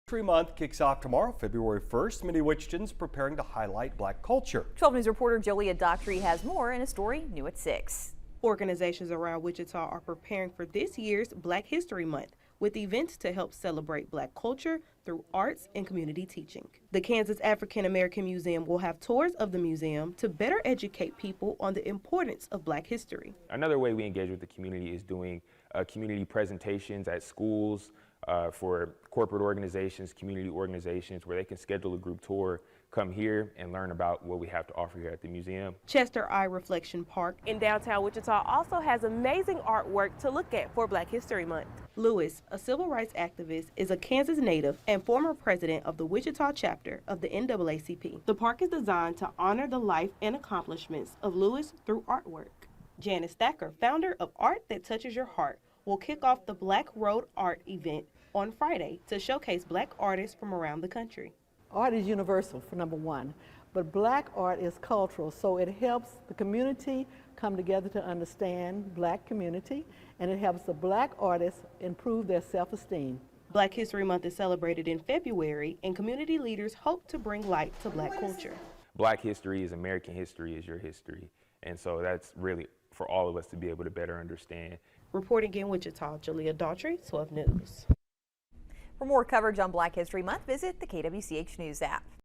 History Month kicks off tomorrow, February 1st. Many Wichitans preparing to highlight Black culture. 12 News reporter Julia Daughtry has more in a story new at 6. Organizations around Wichita are preparing for this year's Black History Month with events to help celebrate Black culture through arts and community teaching. The Kansas African American Museum will have tours of the museum to better educate people on the importance of Black history. Another way we engage with the community is doing community presentations at schools, for corporate organizations, community organizations, where they can schedule a group tour, come here and learn about what we have to offer here at the museum. Chester Eye Reflection Park in downtown Wichita also has amazing artwork to look at for Black History Month. Lewis, a civil rights activist, is a Kansas native and former president of the Wichita chapter of the NAACP. The park is designed to honor the life and accomplishments of Lewis through artwork. Janice Thacker, founder of Art That Touches Your Heart, will kick off the Black Road Art event on Friday to showcase Black artists from around the country. Art is universal, for number one, but Black art is cultural, so it helps the community come together to understand Black community, and it helps the Black artists improve their self-esteem. Black History Month is celebrated in February, and community leaders hope to bring light to Black culture. Black history is American history is your history, and so that's really for all of us to be able to better understand. Reporting in Wichita, Julia Daughtry, 12 News. For more coverage on Black History Month, visit the KWCH News app.